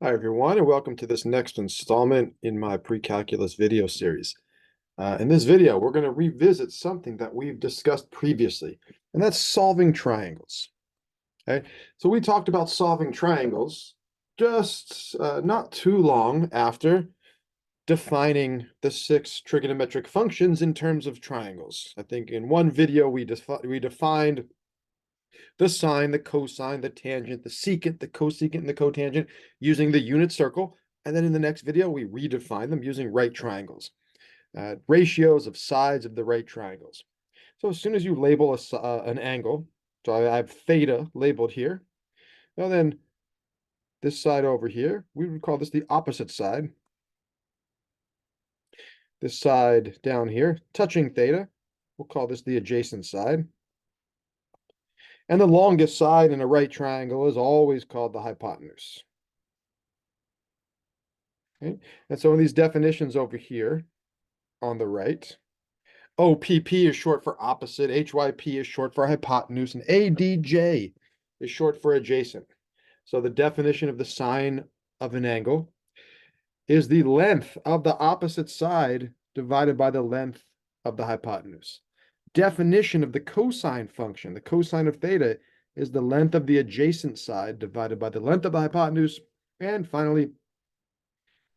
Hi, everyone, and welcome to this next installment in my Precalculus video series. In this video, we're going to revisit something that we've discussed previously, and that's solving triangles. Okay, so we talked about solving triangles just not too long after defining the 6 trigonometric functions in terms of triangles. I think in one video we defined the sine, the cosine, the tangent, the secant, the cosecant, and the cotangent using the unit circle. And then in the next video, we redefine them using right triangles, ratios of sides of the right triangles. So as soon as you label an angle, so I have theta labeled here. Now then, this side over here, we would call this the opposite side. This side down here, touching theta, we'll call this the adjacent side. And the longest side in a right triangle is always called the hypotenuse. Okay? And so in these definitions over here on the right, OPP is short for opposite, HYP is short for hypotenuse, and ADJ is short for adjacent. So the definition of the sine of an angle is the length of the opposite side divided by the length of the hypotenuse. Definition of the cosine function, the cosine of theta, is the length of the adjacent side divided by the length of the hypotenuse. And finally,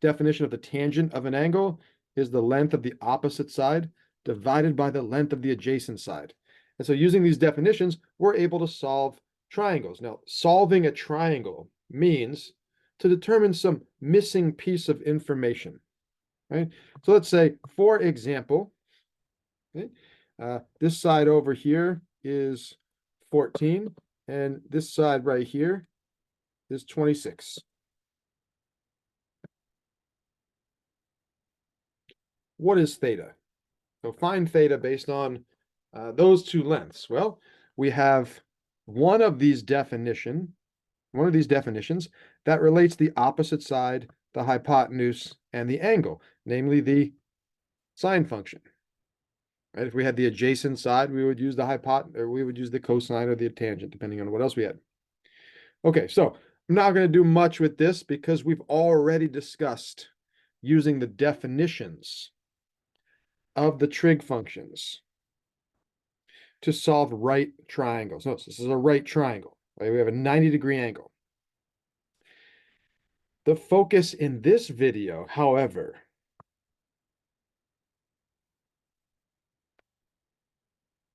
definition of the tangent of an angle is the length of the opposite side divided by the length of the adjacent side. And so using these definitions, we're able to solve triangles. Now, solving a triangle means to determine some missing piece of information, right? So let's say, for example, okay, this side over here is 14, and this side right here is 26. What is theta? So find theta based on those two lengths. Well, we have one of these definitions that relates the opposite side, the hypotenuse, and the angle, namely the sine function. Right? If we had the adjacent side, we would use the hypotenuse, or we would use the cosine or the tangent, depending on what else we had. Okay, so I'm not going to do much with this because we've already discussed using the definitions of the trig functions to solve right triangles. Notice this is a right triangle. Right? We have a 90-degree angle. The focus in this video, however,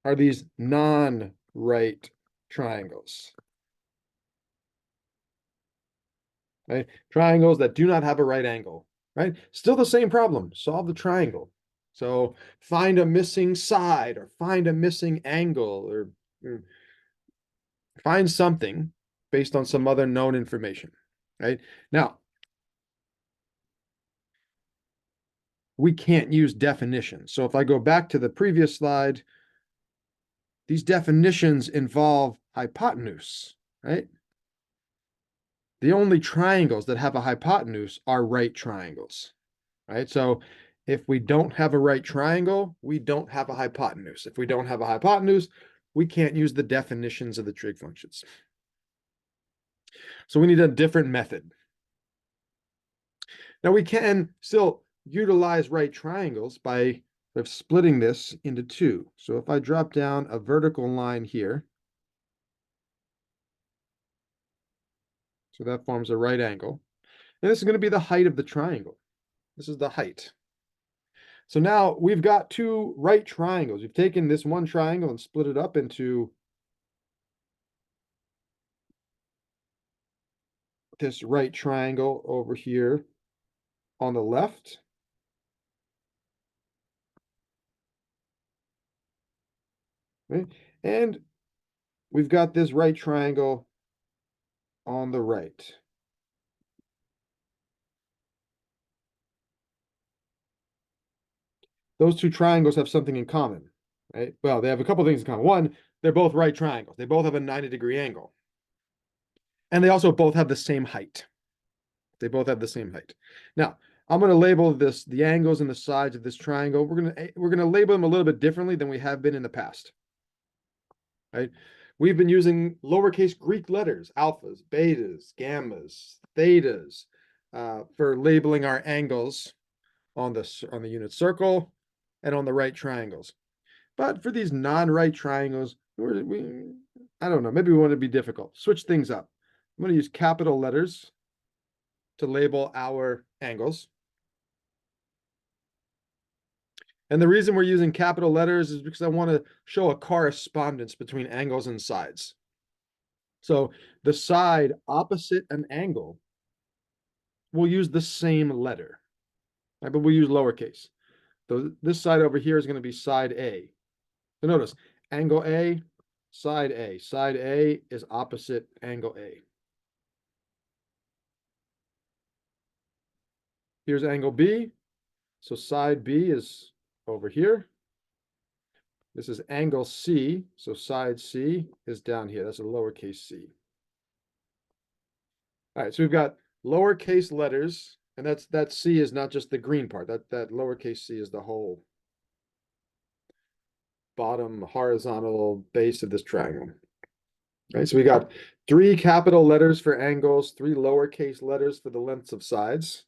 are these non-right triangles. Right? Triangles that do not have a right angle. Right? Still the same problem. Solve the triangle. So find a missing side or find a missing angle or find something based on some other known information. Right? Now, we can't use definitions. So if I go back to the previous slide, these definitions involve hypotenuse, right? The only triangles that have a hypotenuse are right triangles, right? So if we don't have a right triangle, we don't have a hypotenuse. If we don't have a hypotenuse, we can't use the definitions of the trig functions. So we need a different method. Now we can still utilize right triangles by splitting this into two. So if I drop down a vertical line here, so that forms a right angle. And this is going to be the height of the triangle. This is the height. So now we've got two right triangles. We've taken this one triangle and split it up into this right triangle over here on the left. Right? And we've got this right triangle on the right. Those two triangles have something in common, right? Well, they have a couple things in common. One, they're both right triangles. They both have a 90-degree angle. And they also both have the same height. They both have the same height. Now, I'm going to label the angles and the sides of this triangle. We're going to label them a little bit differently than we have been in the past. Right? We've been using lowercase Greek letters, alphas, betas, gammas, thetas, for labeling our angles on the unit circle and on the right triangles. But for these non-right triangles, I don't know, maybe we want to be difficult. Switch things up. I'm going to use capital letters to label our angles. And the reason we're using capital letters is because I want to show a correspondence between angles and sides. So the side opposite an angle will use the same letter, right? But we'll use lowercase. So this side over here is going to be side A. So notice, angle A, side A. Side A is opposite angle A. Here's angle B. So side B is over here. This is angle C. So side C is down here. That's a lowercase c. All right, so we've got lowercase letters, and that C is not just the green part. That lowercase c is the whole bottom horizontal base of this triangle. Right, so we got 3 capital letters for angles, 3 lowercase letters for the lengths of sides.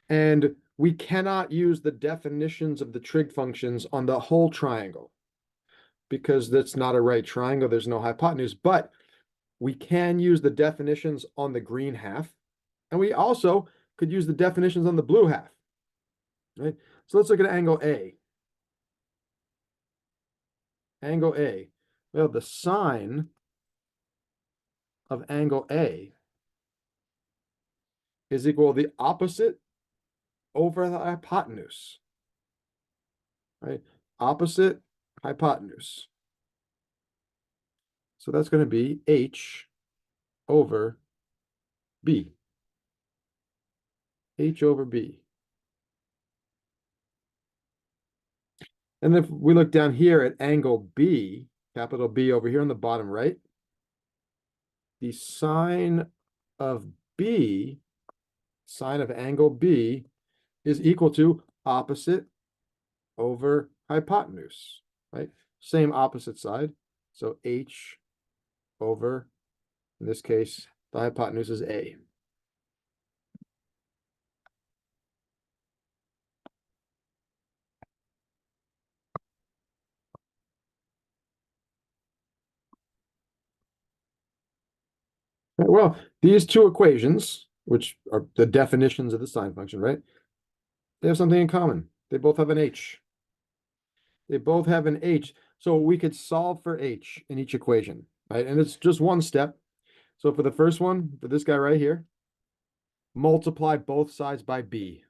And we cannot use the definitions of the trig functions on the whole triangle because that's not a right triangle. There's no hypotenuse, but we can use the definitions on the green half. And we also could use the definitions on the blue half. Right? So let's look at angle A. Angle A. Well, the sine of angle A is equal to the opposite over the hypotenuse. Right? Opposite hypotenuse. So that's going to be H over B. H over B. And if we look down here at angle B, capital B over here on the bottom right, the sine of B, sine of angle B, is equal to opposite over hypotenuse, right? Same opposite side. So H over, in this case, the hypotenuse is A. Well, these two equations, which are the definitions of the sine function, right? They have something in common. They both have an H. They both have an H. So we could solve for H in each equation, right? And it's just one step. So for the first one, for this guy right here, multiply both sides by B.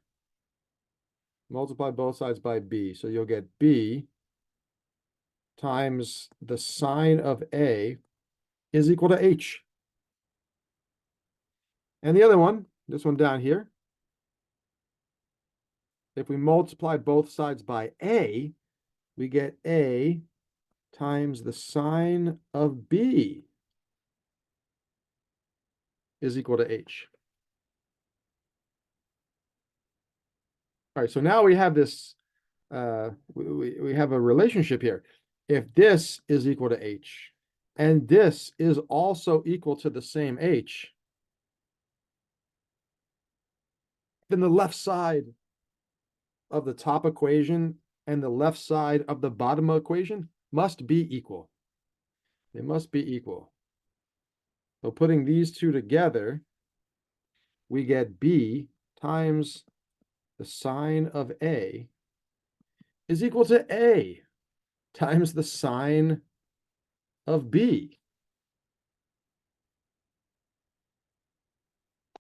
Multiply both sides by B. So you'll get B times the sine of A is equal to H. And the other one, this one down here, if we multiply both sides by A, we get A times the sine of B is equal to H. All right, so now we have this, we have a relationship here. If this is equal to H, and this is also equal to the same H, then the left side of the top equation and the left side of the bottom equation must be equal. They must be equal. So putting these two together, we get B times the sine of A is equal to A times the sine of B.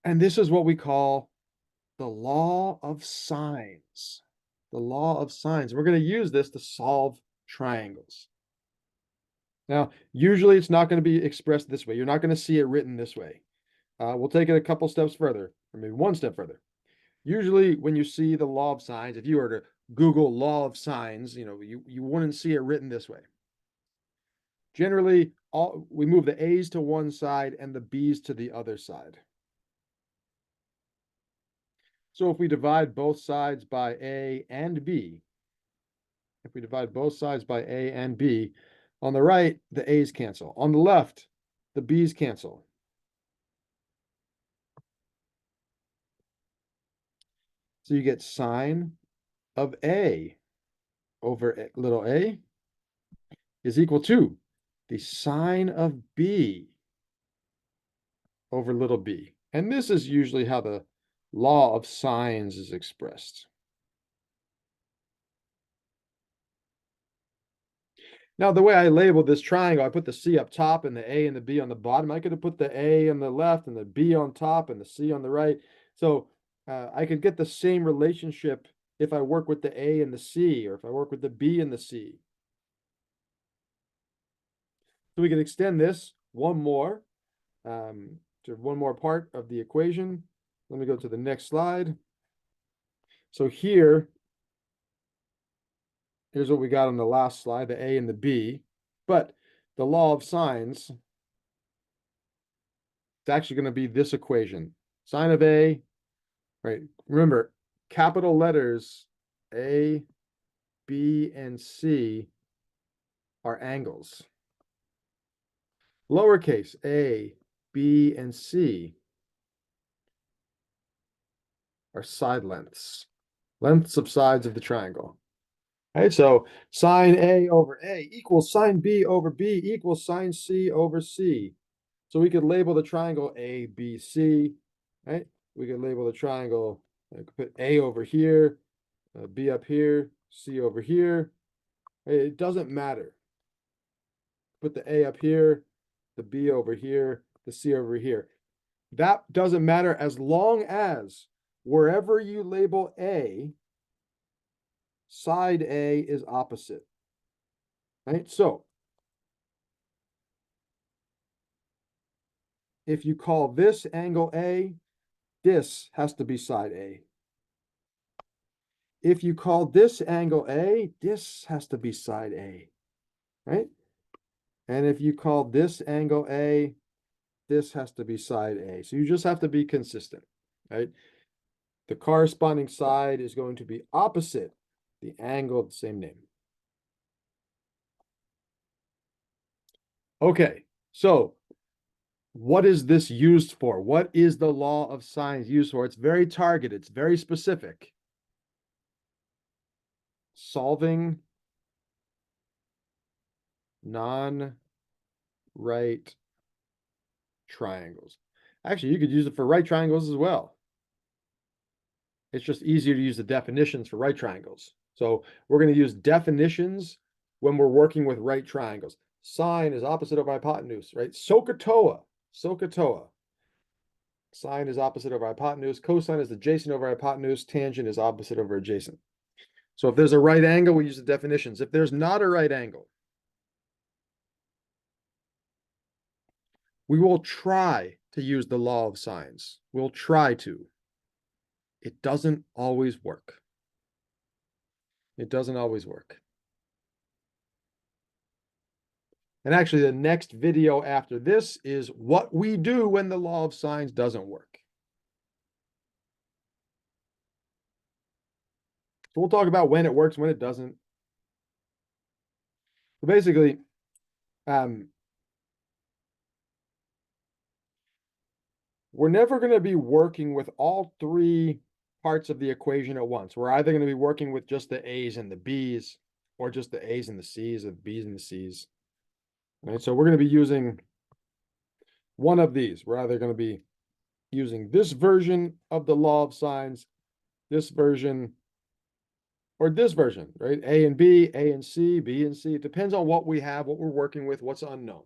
And this is what we call the law of sines. The law of sines. We're going to use this to solve triangles. Now, usually it's not going to be expressed this way. You're not going to see it written this way. We'll take it a couple steps further, or maybe one step further. Usually when you see the law of sines, if you were to Google law of sines, you wouldn't see it written this way. Generally, we move the A's to one side and the B's to the other side. So if we divide both sides by A and B, if we divide both sides by A and B, on the right, the A's cancel. On the left, the B's cancel. So you get sine of A over little a is equal to the sine of B over little b. And this is usually how the law of sines is expressed. Now, the way I labeled this triangle, I put the C up top and the A and the B on the bottom. I could have put the A on the left and the B on top and the C on the right. So I could get the same relationship if I work with the A and the C, or if I work with the B and the C. So we can extend this one more to one more part of the equation. Let me go to the next slide. So here's what we got on the last slide, the A and the B. But the law of sines, it's actually going to be this equation. Sine of A, right? Remember, capital letters A, B, and C are angles. Lowercase a, B, and C are side lengths, lengths of sides of the triangle. All right, so sine A over A equals sine B over B equals sine C over C. So we could label the triangle A, B, C, right? We could label the triangle, I could put A over here, B up here, C over here. It doesn't matter. Put the A up here, the B over here, the C over here. That doesn't matter as long as wherever you label A, side A is opposite, right? So if you call this angle A, this has to be side A. If you call this angle A, this has to be side A, right? And if you call this angle A, this has to be side A. So you just have to be consistent, right? The corresponding side is going to be opposite the angle of the same name. Okay, so what is this used for? What is the law of sines used for? It's very targeted. It's very specific. Solving non-right triangles. Actually, you could use it for right triangles as well. It's just easier to use the definitions for right triangles. So we're going to use definitions when we're working with right triangles. Sine is opposite of hypotenuse, right? SOHCAHTOA. Sine is opposite over hypotenuse. Cosine is adjacent over hypotenuse. Tangent is opposite over adjacent. So if there's a right angle, we use the definitions. If there's not a right angle, we will try to use the law of sines. We'll try to. It doesn't always work. It doesn't always work. And actually, the next video after this is what we do when the law of sines doesn't work. So we'll talk about when it works, when it doesn't. But basically, we're never going to be working with all three parts of the equation at once. We're either going to be working with just the A's and the B's, or just the A's and the C's, or the B's and the C's. All right, so we're going to be using one of these. We're either going to be using this version of the law of sines, this version, or this version, right? A and B, A and C, B and C. It depends on what we have, what we're working with, what's unknown.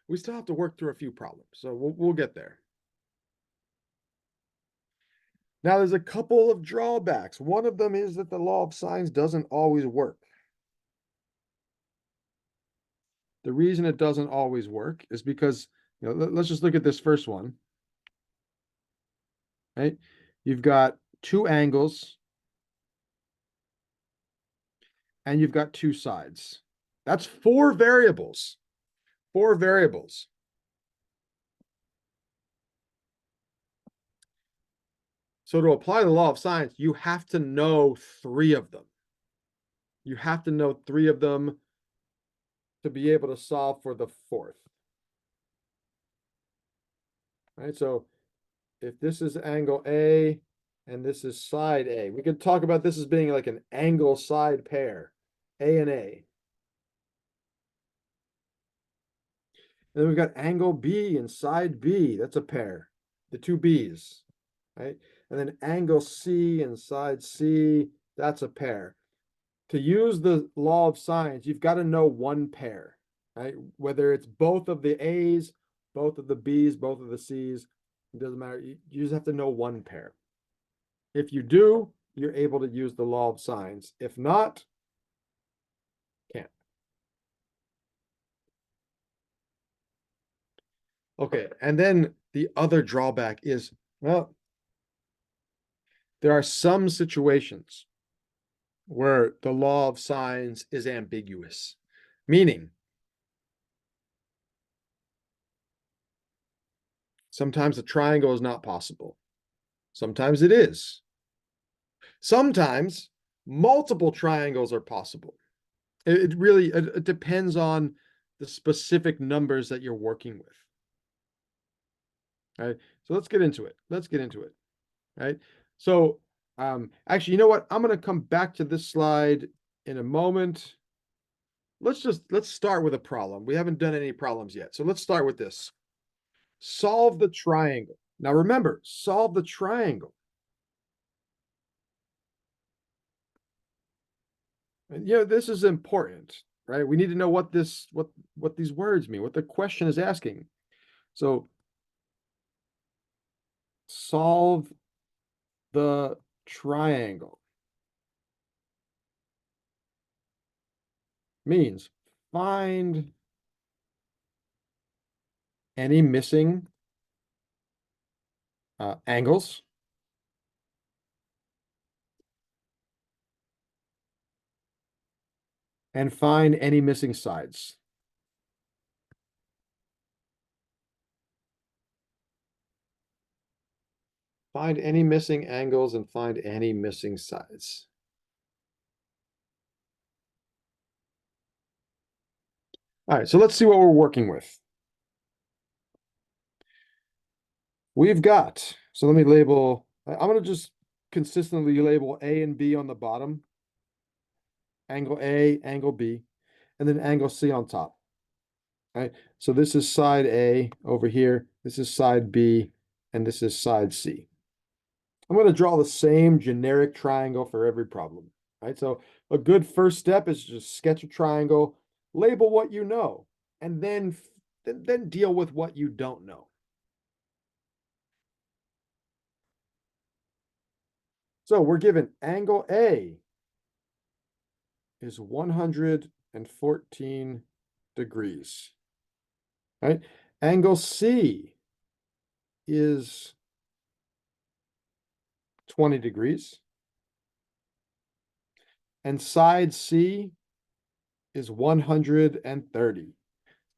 We still have to work through a few problems, so we'll get there. Now, there's a couple of drawbacks. One of them is that the law of sines doesn't always work. The reason it doesn't always work is because, let's just look at this first one, right? You've got two angles and you've got two sides. That's four variables. Four variables. So to apply the law of sines, you have to know three of them. You have to know three of them to be able to solve for the fourth. All right, so if this is angle A and this is side A. We could talk about this as being like an angle side pair, A and A. And then we've got angle B and side B. That's a pair, the two B's, right? And then angle C and side C, that's a pair. To use the law of sines, you've got to know one pair, right? Whether it's both of the A's, both of the B's, both of the C's, it doesn't matter. You just have to know one pair. If you do, you're able to use the law of sines. If not, can't. Okay, and then the other drawback is, well, there are some situations where the law of sines is ambiguous, meaning sometimes a triangle is not possible. Sometimes it is. Sometimes multiple triangles are possible. It really it depends on the specific numbers that you're working with. All right. So let's get into it. Let's get into it. Right. So actually, you know what? I'm going to come back to this slide in a moment. Let's start with a problem. We haven't done any problems yet. So let's start with this. Solve the triangle. Now remember, solve the triangle. And this is important, right? We need to know what these words mean, what the question is asking. So solve the triangle means find any missing angles and find any missing sides. Find any missing angles and find any missing sides. All right, so let's see what we're working with. We've got, so let me label, I'm going to just consistently label A and B on the bottom, angle A, angle B, and then angle C on top. All right, so this is side A over here, this is side B, and this is side C. I'm going to draw the same generic triangle for every problem, right? So a good first step is just sketch a triangle, label what you know, and then deal with what you don't know. So we're given angle A is 114 degrees, right? Angle C is 20 degrees. And side C is 130.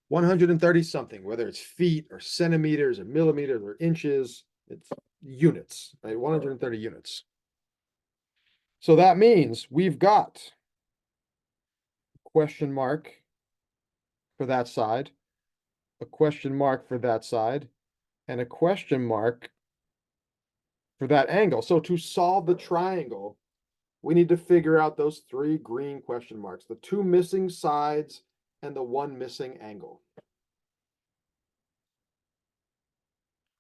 130 something, whether it's feet or centimeters or millimeters or inches, it's units, right? 130 units. So that means we've got a question mark for that side, a question mark for that side, and a question mark for that angle. So to solve the triangle, we need to figure out those three green question marks, the two missing sides and the one missing angle.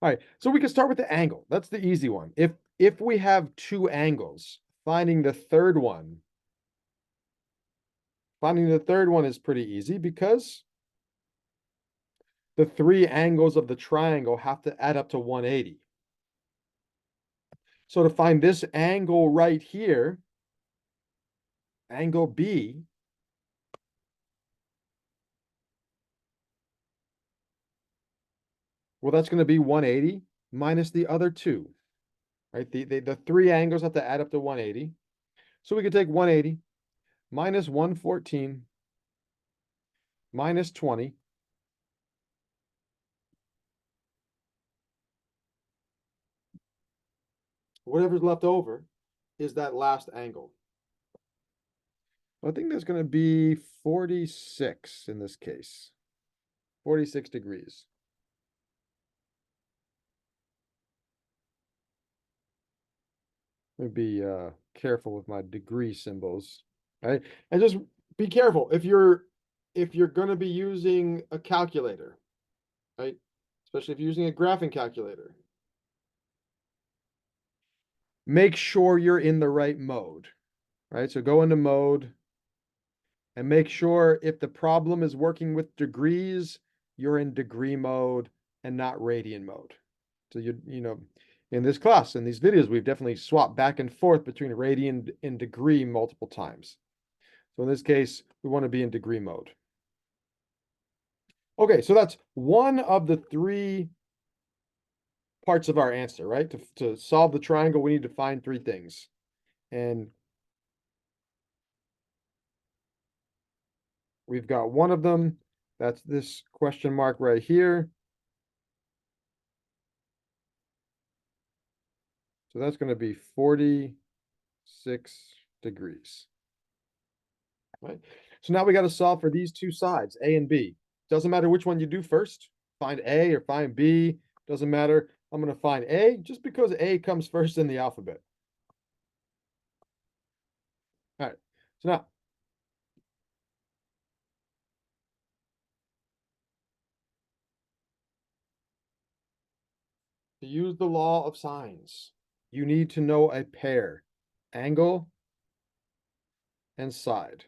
All right, so we can start with the angle. That's the easy one. If we have two angles, finding the third one is pretty easy because the three angles of the triangle have to add up to 180. So to find this angle right here, angle B, well, that's going to be 180 minus the other two, right? The three angles have to add up to 180. So we could take 180 minus 114 minus 20. Whatever's left over is that last angle. I think there's going to be 46 in this case, 46 degrees. be careful with my degree symbols, right? And just be careful if you're going to be using a calculator, right? Especially if you're using a graphing calculator. Make sure you're in the right mode, right? So go into mode and make sure if the problem is working with degrees, you're in degree mode and not radian mode. So in this class, in these videos, we've definitely swapped back and forth between radian and degree multiple times. So in this case, we want to be in degree mode. Okay, so that's one of the three parts of our answer, right? To solve the triangle, we need to find three things. And we've got one of them. That's this question mark right here. So that's going to be 46 degrees. Right? So now we got to solve for these two sides, A and B. Doesn't matter which one you do first. Find A or find B. Doesn't matter. I'm going to find A just because A comes first in the alphabet. All right. So now, to use the law of sines, you need to know a pair, angle and side.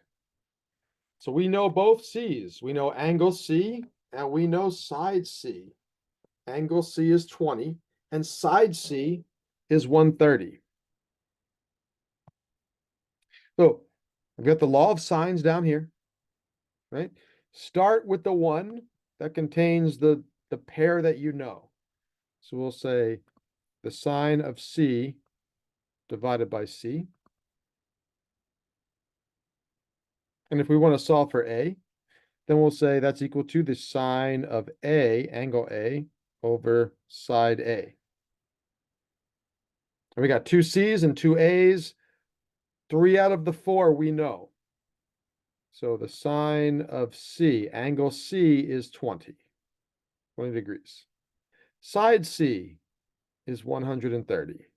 So we know both C's. We know angle C and we know side C. Angle C is 20 and side C is 130. So I've got the law of sines down here, right? Start with the one that contains the pair that you know. So we'll say the sine of C divided by C. And if we want to solve for A, then we'll say that's equal to the sine of A, angle A, over side A. And we got two C's and two A's. 3 out of the 4 we know. So the sine of C, angle C is 20 degrees. Side C is 130.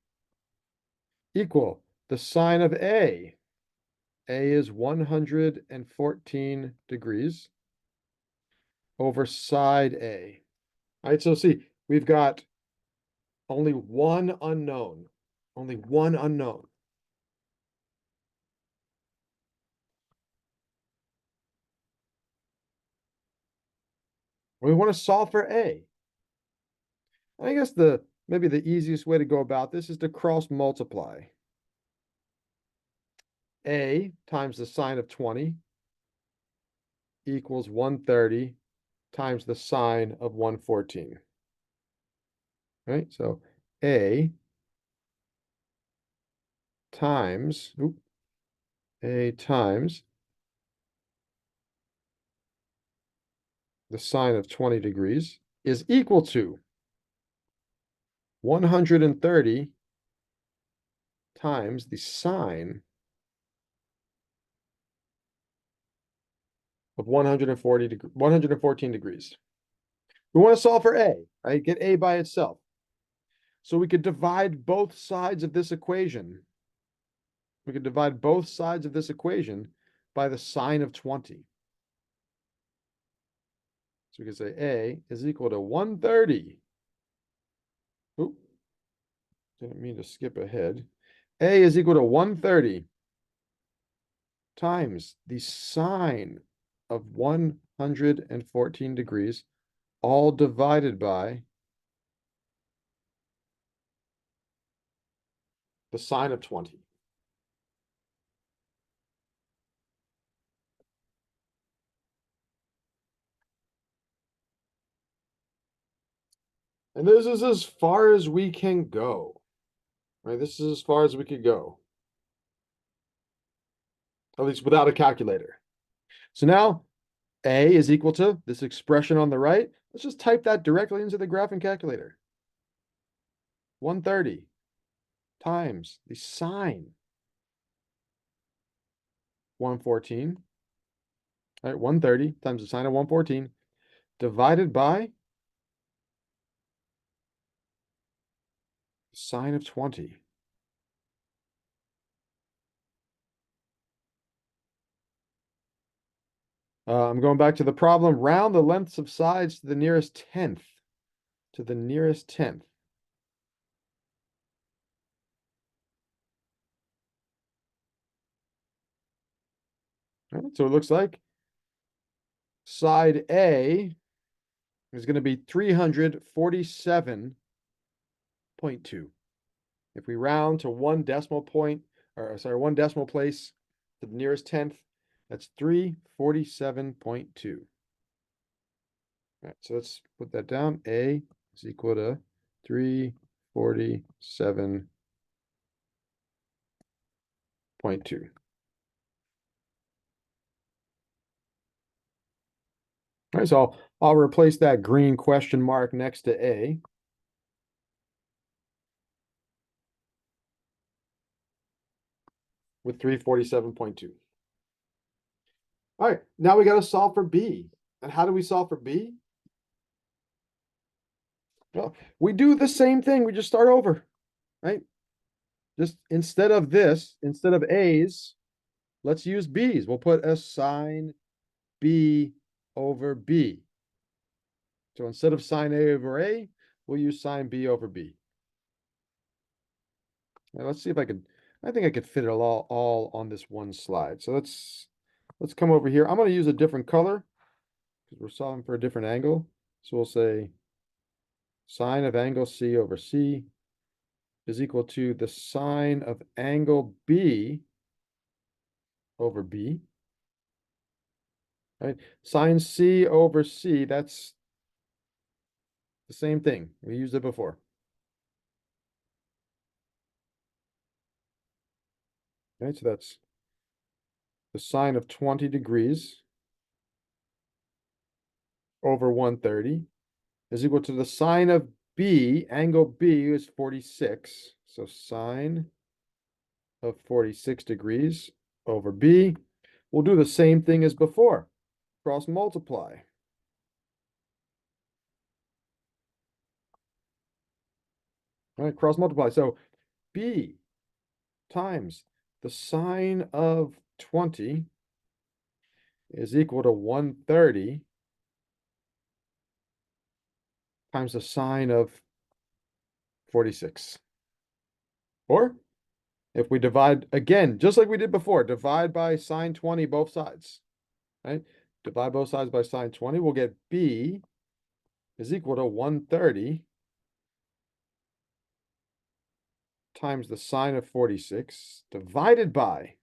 Equal the sine of A. A is 114 degrees over side A. All right, so see, we've got only one unknown. Only one unknown. We want to solve for A. I guess maybe the easiest way to go about this is to cross multiply. A times the sine of 20 equals 130 times the sine of 114. Right? So A times, A times the sine of 20 degrees is equal to 130 times the sine of 114 degrees. We want to solve for A, right? Get A by itself. So we could divide both sides of this equation. We could divide both sides of this equation by the sine of 20. So we could say A is equal to 130. Oop, didn't mean to skip ahead. A is equal to 130 times the sine of 114 degrees, all divided by the sine of 20. And this is as far as we can go, right? This is as far as we could go, at least without a calculator. So now A is equal to this expression on the right. Let's just type that directly into the graphing calculator. 130 times the sine 114. All right, 130 times the sine of 114 divided by sine of 20. I'm going back to the problem. Round the lengths of sides to the nearest tenth. To the nearest tenth. All right, so it looks like side A is going to be 347.2. If we round to one decimal point, or sorry, one decimal place to the nearest tenth, that's 347.2. All right, so let's put that down. A is equal to 347.2. All right, so I'll replace that green question mark next to A. With 347.2. All right, now we got to solve for B. And how do we solve for B? Well, we do the same thing. We just start over, right? Just instead of this, instead of A's, let's use B's. We'll put a sine B over B. So instead of sine A over A, we'll use sine B over B. Now let's see if I think I could fit it all on this one slide. So let's come over here. I'm going to use a different color because we're solving for a different angle. So we'll say sine of angle C over C is equal to the sine of angle B over B. Right? Sine C over C, that's the same thing. We used it before. Right, so that's the sine of 20 degrees over 130 is equal to the sine of B, angle B is 46. So sine of 46 degrees over B. We'll do the same thing as before. Cross multiply. All right, cross multiply. So B times the sine of 20 is equal to 130 times the sine of 46. Or if we divide again, just like we did before, divide by sine 20 both sides, right? Divide both sides by sine 20, we'll get B is equal to 130 times the sine of 46 divided by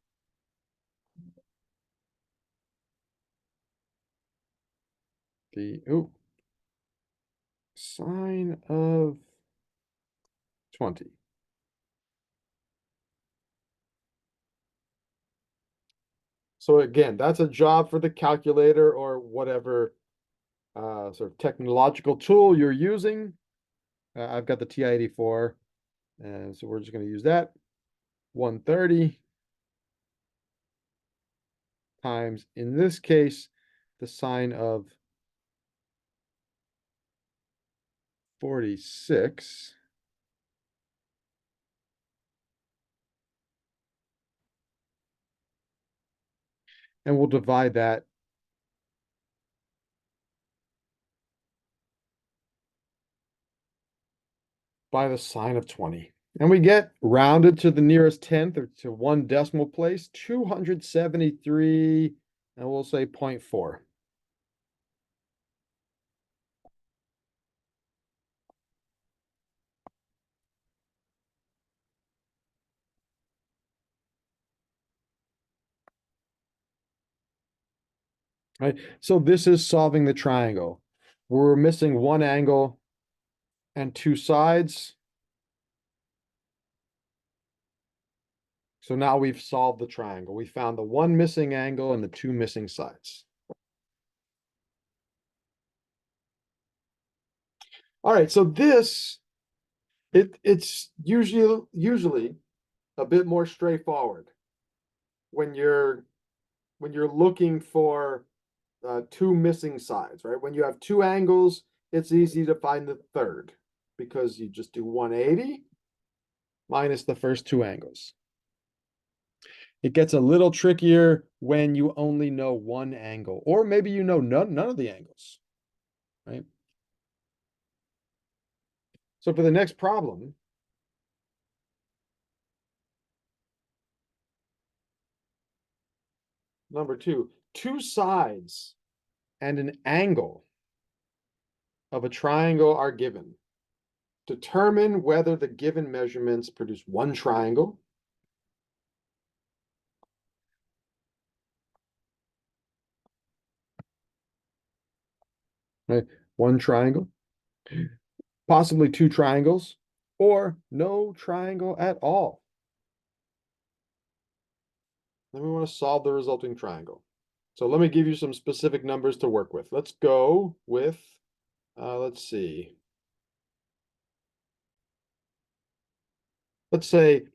the sine of 20. So again, that's a job for the calculator or whatever sort of technological tool you're using. I've got the TI-84, and so we're just going to use that. 130 times, in this case, the sine of 46. And we'll divide that by the sine of 20. And we get rounded to the nearest tenth or to one decimal place, 273, and we'll say 0.4. Right? So this is solving the triangle. We're missing one angle and two sides. So now we've solved the triangle. We found the one missing angle and the two missing sides. All right, so this it's usually a bit more straightforward when you're looking for two missing sides, right? When you have two angles, it's easy to find the third because you just do 180 minus the first two angles. It gets a little trickier when you only know one angle, or maybe you know none of the angles, right? So for the next problem, number two sides and an angle of a triangle are given. Determine whether the given measurements produce one triangle, right? One triangle, possibly two triangles, or no triangle at all. Then we want to solve the resulting triangle. So let me give you some specific numbers to work with. Let's go with, let's see. Let's say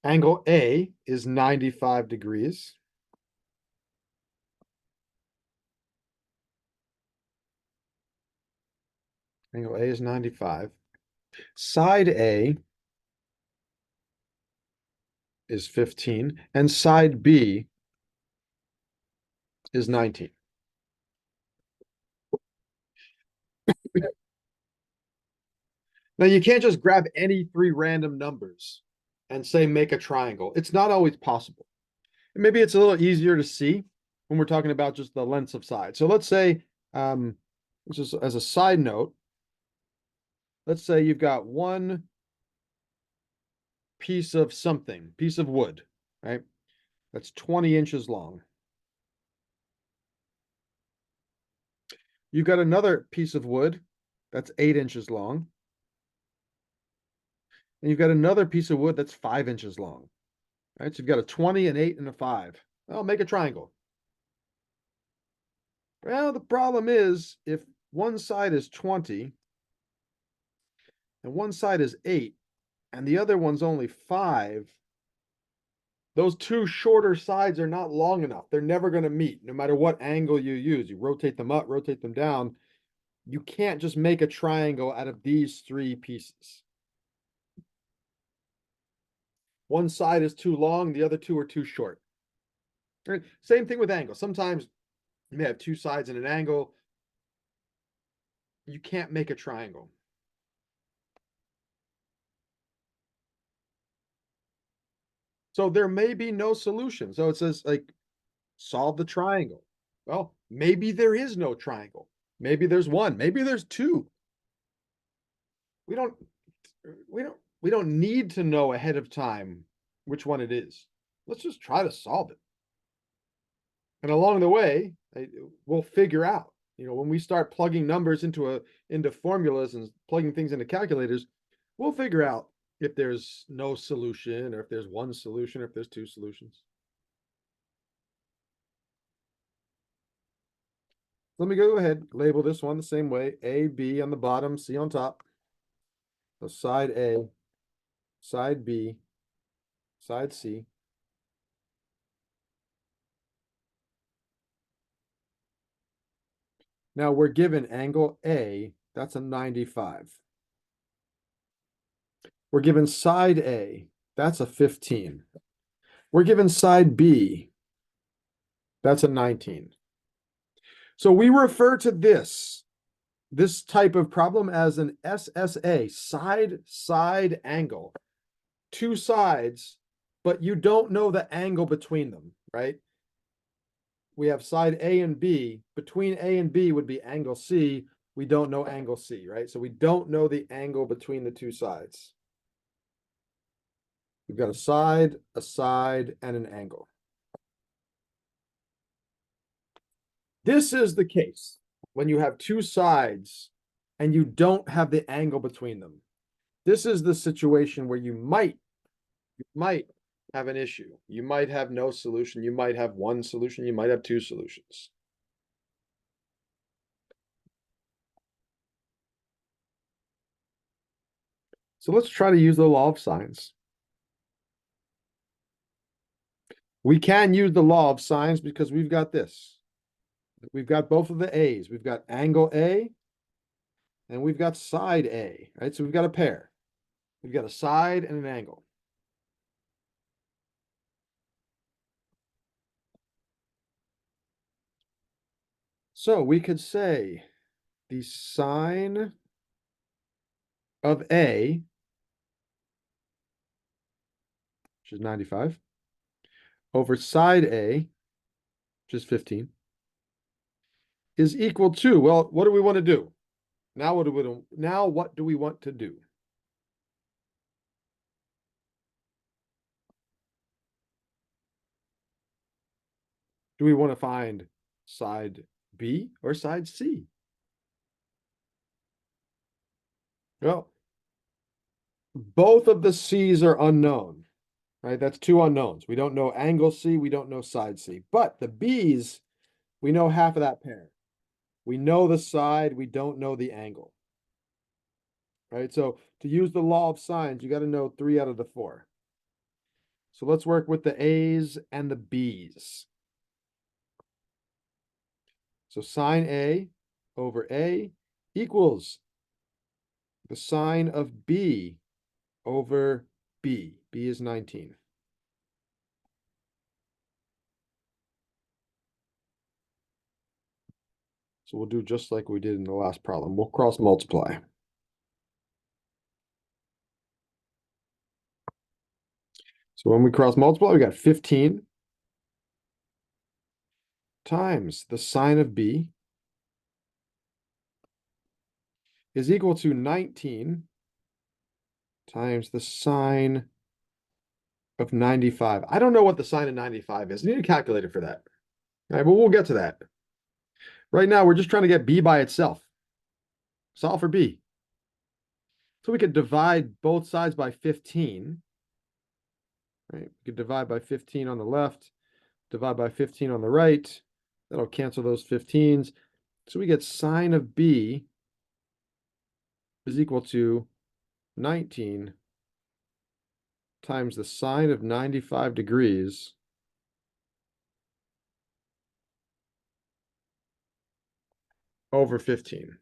angle A is 95 degrees. Angle A is 95. Side A is 15, and side B is 19. Now, you can't just grab any three random numbers and say make a triangle. It's not always possible. Maybe it's a little easier to see when we're talking about just the lengths of sides. So let's say, just as a side note, let's say you've got one piece of something, piece of wood, right? That's 20 inches long. You've got another piece of wood that's 8 inches long. And you've got another piece of wood that's 5 inches long. Right? So you've got a 20, an 8, and a 5. Well, make a triangle. Well, the problem is if one side is 20 and one side is 8 and the other one's only 5, those two shorter sides are not long enough. They're never going to meet, no matter what angle you use. You rotate them up, rotate them down. You can't just make a triangle out of these three pieces. One side is too long, the other two are too short. Right? Same thing with angles. Sometimes you may have two sides and an angle. You can't make a triangle. So there may be no solution. So it says like solve the triangle. Well, maybe there is no triangle. Maybe there's one. Maybe there's two. We don't we don't need to know ahead of time which one it is. Let's just try to solve it. And along the way, we'll figure out. When we start plugging numbers into formulas and plugging things into calculators, we'll figure out if there's no solution or if there's one solution or if there's two solutions. Let me go ahead, label this one the same way. A, B on the bottom, C on top. So side A, side B, side C. Now we're given angle A, that's a 95. We're given side A, that's a 15. We're given side B, that's a 19. So we refer to this type of problem as an SSA, side angle. Two sides, but you don't know the angle between them, right? We have side A and B. Between A and B would be angle C. We don't know angle C, right? So we don't know the angle between the two sides. We've got a side, and an angle. This is the case when you have two sides and you don't have the angle between them. This is the situation where you might have an issue. You might have no solution. You might have one solution. You might have two solutions. So let's try to use the law of sines. We can use the law of sines because we've got this. We've got both of the A's. We've got angle A and we've got side A, right? So we've got a pair. We've got a side and an angle. So we could say the sine of A, which is 95, over side A, which is 15, is equal to, well, what do we want to do? Now what do we want to do? Do we want to find side B or side C? Well, both of the C's are unknown, right? That's two unknowns. We don't know angle C, we don't know side C. But the B's, we know half of that pair. We know the side, we don't know the angle. Right? So to use the law of sines, you got to know 3 out of the 4. So let's work with the A's and the B's. So sine A over A equals the sine of B over B. B is 19. So we'll do just like we did in the last problem. We'll cross multiply. So when we cross multiply, we got 15 times the sine of B is equal to 19 times the sine of 95. I don't know what the sine of 95 is. I need a calculator for that. All right, but we'll get to that. Right now, we're just trying to get B by itself. Solve for B. So we could divide both sides by 15. Right? We could divide by 15 on the left, divide by 15 on the right. That'll cancel those 15s. So we get sine of B is equal to 19 times the sine of 95 degrees over 15.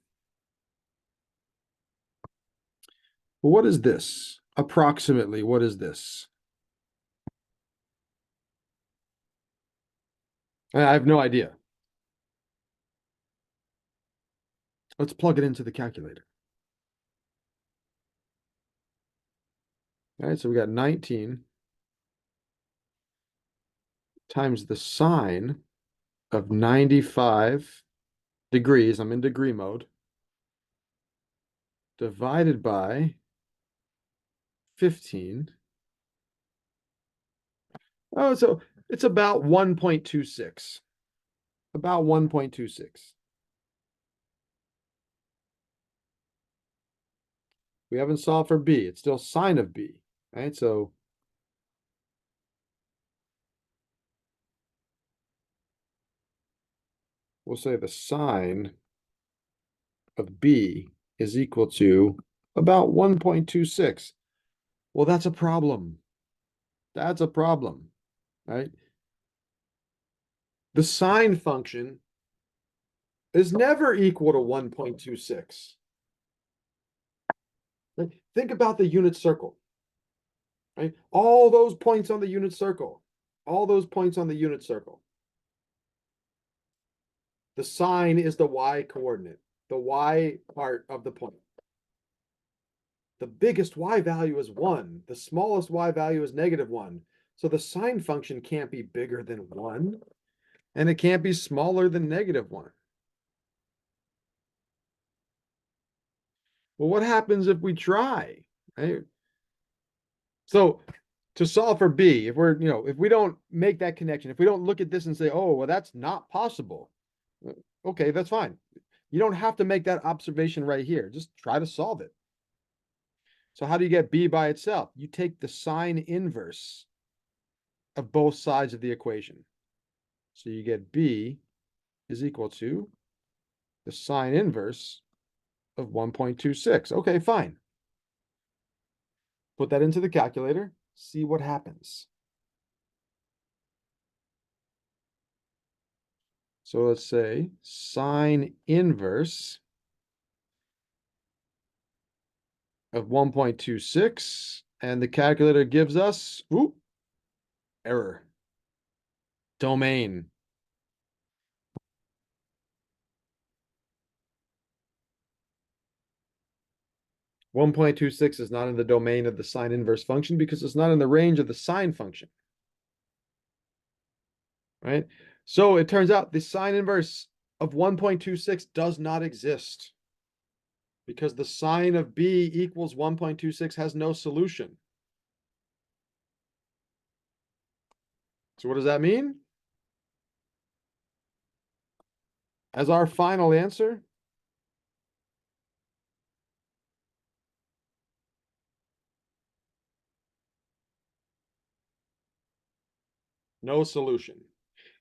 Well, what is this? Approximately, what is this? I have no idea. Let's plug it into the calculator. All right, so we got 19 times the sine of 95 degrees, I'm in degree mode, divided by 15. Oh, so it's about 1.26. About 1.26. We haven't solved for B. It's still sine of B, right? So we'll say the sine of B is equal to about 1.26. Well, that's a problem. That's a problem, right? The sine function is never equal to 1.26. Think about the unit circle, right? All those points on the unit circle, all those points on the unit circle. The sine is the y coordinate, the y part of the point. The biggest y value is 1. The smallest y value is -1. So the sine function can't be bigger than 1, and it can't be smaller than -1. Well, what happens if we try, right? So to solve for B, if we don't make that connection, if we don't look at this and say, oh, well, that's not possible. Okay, that's fine. You don't have to make that observation right here. Just try to solve it. So how do you get B by itself? You take the sine inverse of both sides of the equation. So you get B is equal to the sine inverse of 1.26. Okay, fine. Put that into the calculator, see what happens. So let's say sine inverse of 1.26, and the calculator gives us, error. Domain. 1.26 is not in the domain of the sine inverse function because it's not in the range of the sine function, right? So it turns out the sine inverse of 1.26 does not exist because the sine of b equals 1.26 has no solution. So what does that mean? As our final answer, no solution.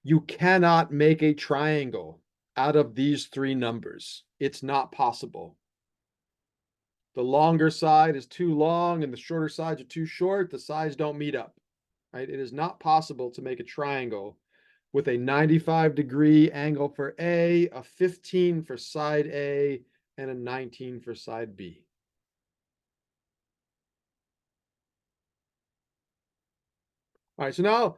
You cannot make a triangle out of these three numbers. It's not possible. The longer side is too long and the shorter sides are too short. The sides don't meet up, right? It is not possible to make a triangle with a 95-degree angle for A, a 15 for side A, and a 19 for side B. All right, so now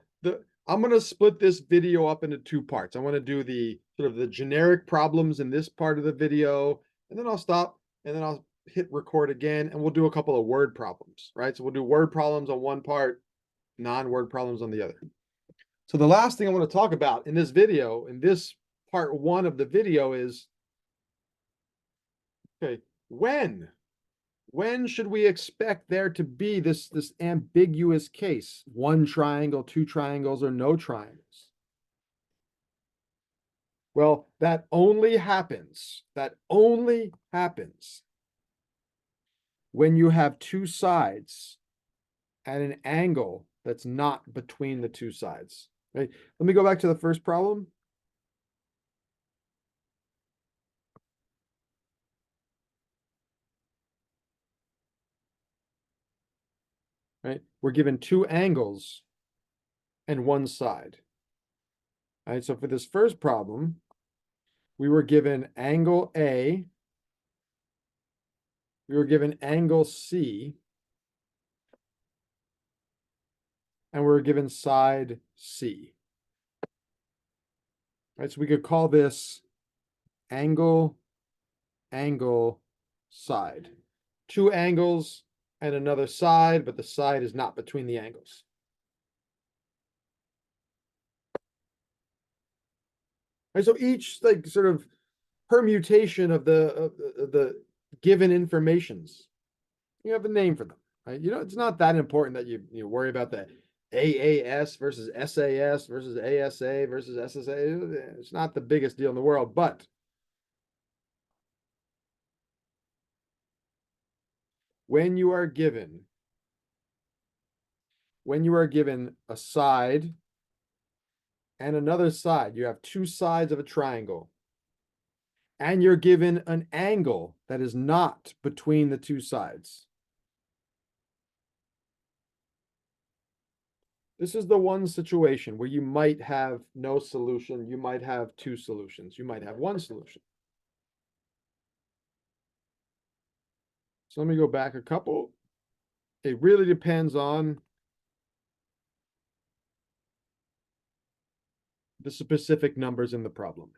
I'm going to split this video up into two parts. I want to do the sort of the generic problems in this part of the video, and then I'll stop, and then I'll hit record again, and we'll do a couple of word problems, right? So we'll do word problems on one part, non-word problems on the other. So the last thing I want to talk about in this video, in this part one of the video is, okay, when should we expect there to be this ambiguous case? One triangle, two triangles, or no triangles? Well, that only happens when you have two sides at an angle that's not between the two sides. Right? Let me go back to the first problem. Right? We're given two angles and one side. All right, so for this first problem, we were given angle A, we were given angle C, and we were given side C. All right, so we could call this angle, angle, side. Two angles and another side, but the side is not between the angles. Right, so each like sort of permutation of the given informations, you have a name for them. Right? You know, it's not that important that you worry about the AAS versus SAS versus ASA versus SSA. It's not the biggest deal in the world, but when you are given a side and another side, you have two sides of a triangle, and you're given an angle that is not between the two sides. This is the one situation where you might have no solution, you might have two solutions, you might have one solution. So let me go back a couple. It really depends on the specific numbers in the problem.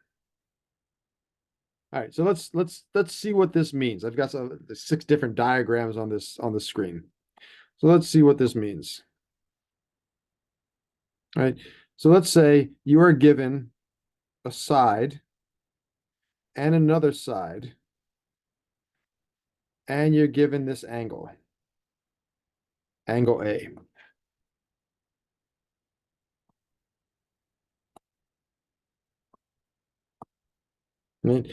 All right, so let's see what this means. I've got 6 different diagrams on the screen. So let's see what this means. All right, so let's say you are given a side and another side, and you're given this angle, angle A. Right?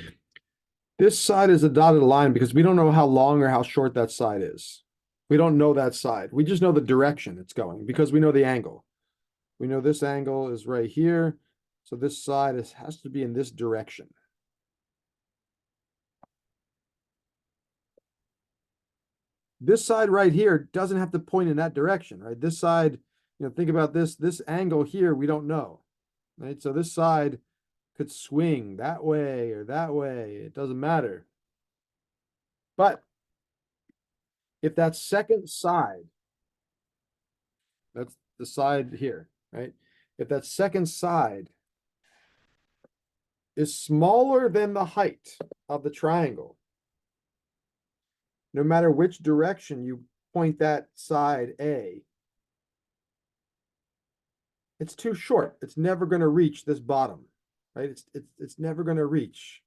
This side is a dotted line because we don't know how long or how short that side is. We don't know that side. We just know the direction it's going because we know the angle. We know this angle is right here. So this side has to be in this direction. This side right here doesn't have to point in that direction, right? This side, think about this angle here, we don't know, right? So this side could swing that way or that way. It doesn't matter. But if that second side, that's the side here, right? If that second side is smaller than the height of the triangle, no matter which direction you point that side A, it's too short. It's never going to reach this bottom, right? It's never going to reach.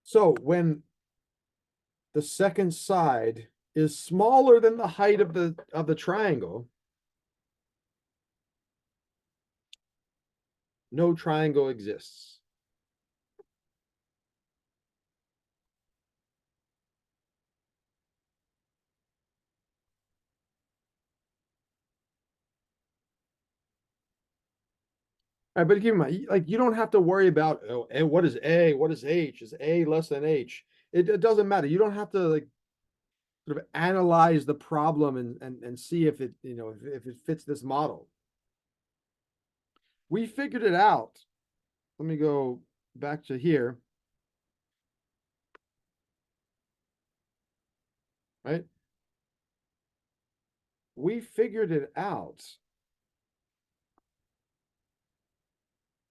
So when the second side is smaller than the height of the triangle, no triangle exists. All right, but keep in mind, like you don't have to worry about what is A, what is H, is A less than H. It doesn't matter. You don't have to like sort of analyze the problem and see if it, if it fits this model. We figured it out. Let me go back to here. Right? We figured it out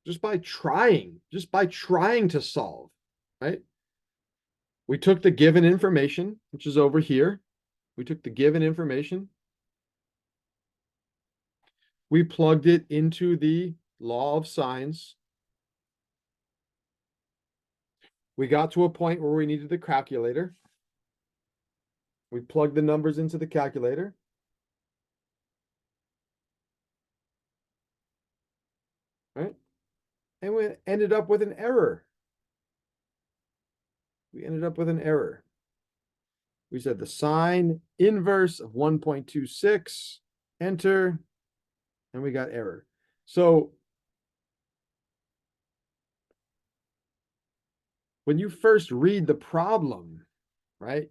just by trying to solve, right? We took the given information, which is over here. We took the given information. We plugged it into the law of sines. We got to a point where we needed the calculator. We plugged the numbers into the calculator. Right? And we ended up with an error. We ended up with an error. We said the sine inverse of 1.26, enter, and we got error. So when you first read the problem, right?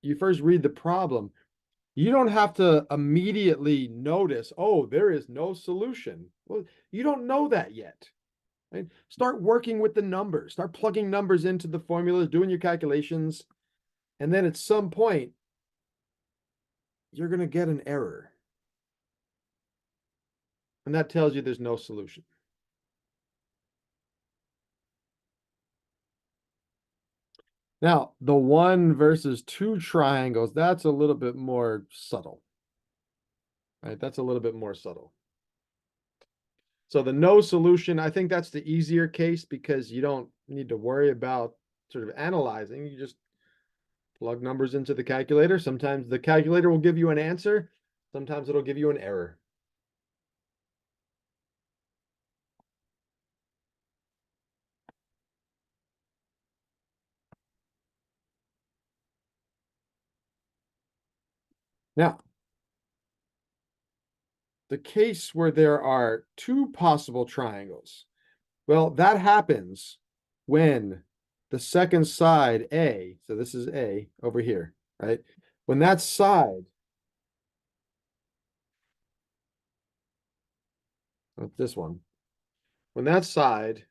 You first read the problem, you don't have to immediately notice, oh, there is no solution. Well, you don't know that yet. Right? Start working with the numbers, start plugging numbers into the formulas, doing your calculations, and then at some point, you're going to get an error. And that tells you there's no solution. Now, the 1 versus 2 triangles, that's a little bit more subtle. Right? That's a little bit more subtle. So the no solution, I think that's the easier case because you don't need to worry about sort of analyzing. You just plug numbers into the calculator. Sometimes the calculator will give you an answer. Sometimes it'll give you an error. Now, the case where there are two possible triangles, well, that happens when the second side, A, so this is A over here, right? When that side, this one, when that side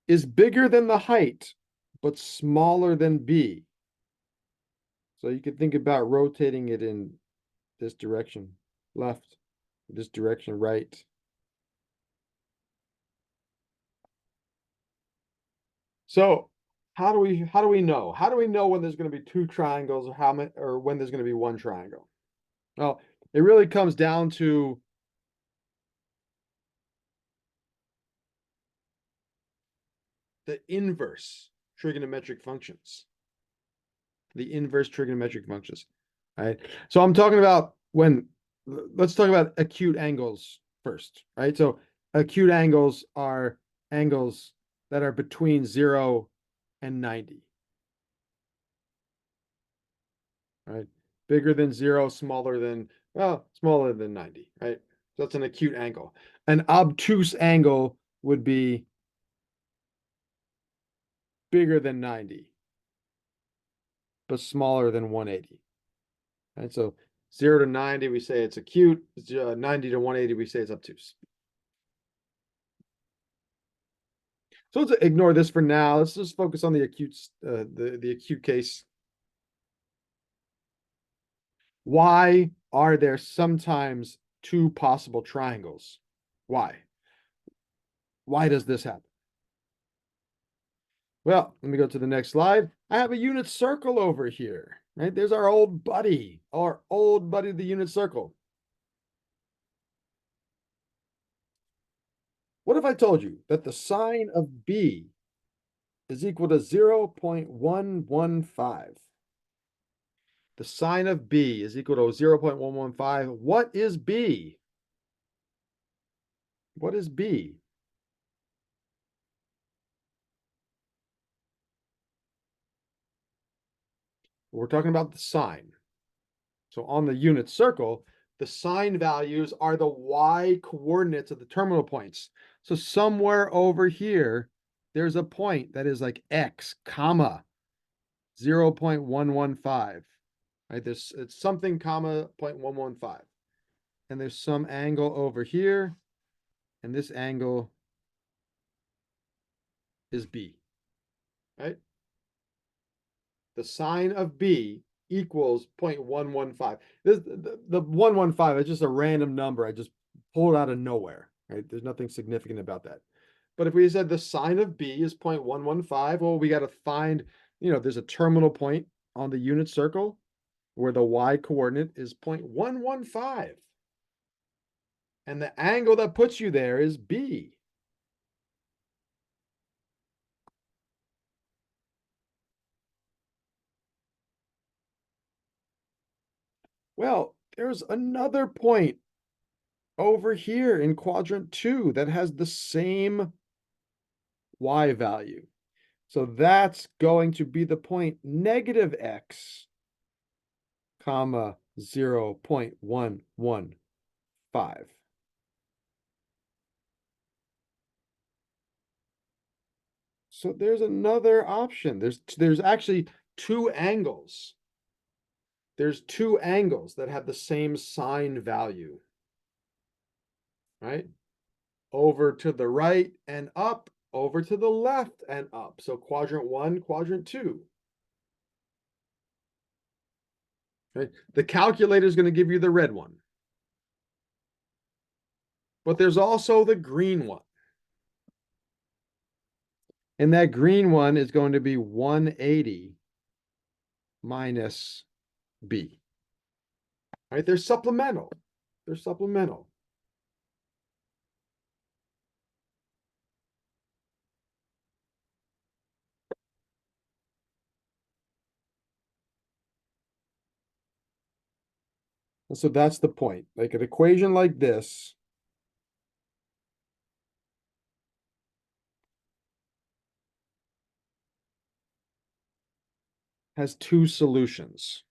is bigger than the height, but smaller than B. So you could think about rotating it in this direction, left, this direction, right. So how do we know? How do we know when there's going to be two triangles or how many or when there's going to be one triangle? Well, it really comes down to the inverse trigonometric functions. The inverse trigonometric functions. Right. So I'm talking about let's talk about acute angles first, right? So acute angles are angles that are between 0 and 90. Right? Bigger than 0, smaller than 90, right? So that's an acute angle. An obtuse angle would be bigger than 90, but smaller than 180. Right? So 0 to 90, we say it's acute. 90 to 180, we say it's obtuse. So let's ignore this for now. Let's just focus on the acute, the acute case. Why are there sometimes two possible triangles? Why? Why does this happen? Well, let me go to the next slide. I have a unit circle over here, right? There's our old buddy, the unit circle. What if I told you that the sine of B is equal to 0.115? The sine of B is equal to 0.115. What is B? What is B? We're talking about the sine. So on the unit circle, the sine values are the y coordinates of the terminal points. So somewhere over here, there's a point that is like x, comma, 0.115. Right? It's something, comma, 0.115. And there's some angle over here, and this angle is B. Right? The sine of B equals 0.115. The 115 is just a random number. I just pulled it out of nowhere, right? There's nothing significant about that. But if we said the sine of B is 0.115, well, we got to find, there's a terminal point on the unit circle where the y coordinate is 0.115. And the angle that puts you there is B. Well, there's another point over here in quadrant 2 that has the same y value. So that's going to be the point negative x, comma, 0.115. So there's another option. There's actually two angles. There's two angles that have the same sine value, right? Over to the right and up, over to the left and up. So quadrant 1, quadrant 2. Right? The calculator is going to give you the red one. But there's also the green one. And that green one is going to be 180 minus B. Right? They're supplemental. They're supplemental. And so that's the point. Like an equation like this has two solutions.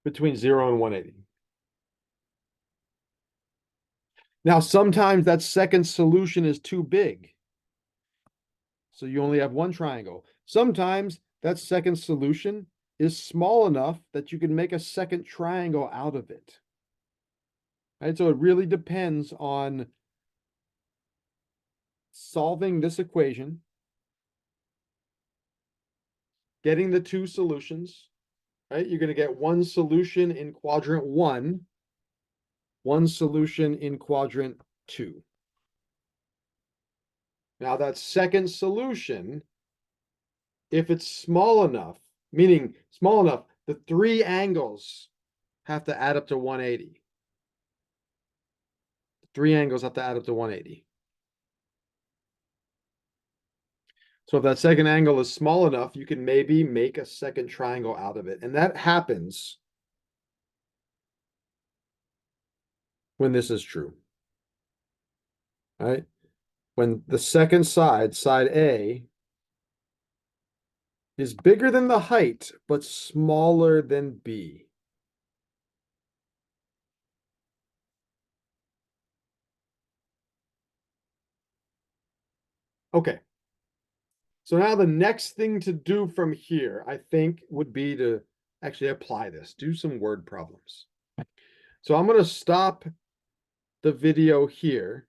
Between 0 and 180. Now, sometimes that second solution is too big. So you only have one triangle. Sometimes that second solution is small enough that you can make a second triangle out of it. Right? So it really depends on solving this equation, getting the two solutions, right? You're going to get one solution in quadrant 1, one solution in quadrant 2. Now that second solution, if it's small enough, meaning small enough, the three angles have to add up to 180. Three angles have to add up to 180. So if that second angle is small enough, you can maybe make a second triangle out of it. And that happens when this is true. Right? When the second side, side A, is bigger than the height, but smaller than B. Okay. So now the next thing to do from here, I think, would be to actually apply this, do some word problems. So I'm going to stop the video here,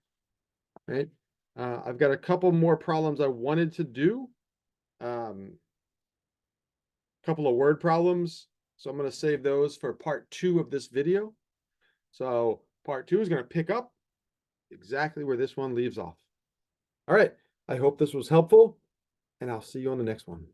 right? I've got a couple more problems I wanted to do. Couple of word problems. So I'm going to save those for part 2 of this video. So part 2 is going to pick up exactly where this one leaves off. All right. I hope this was helpful, and I'll see you on the next one.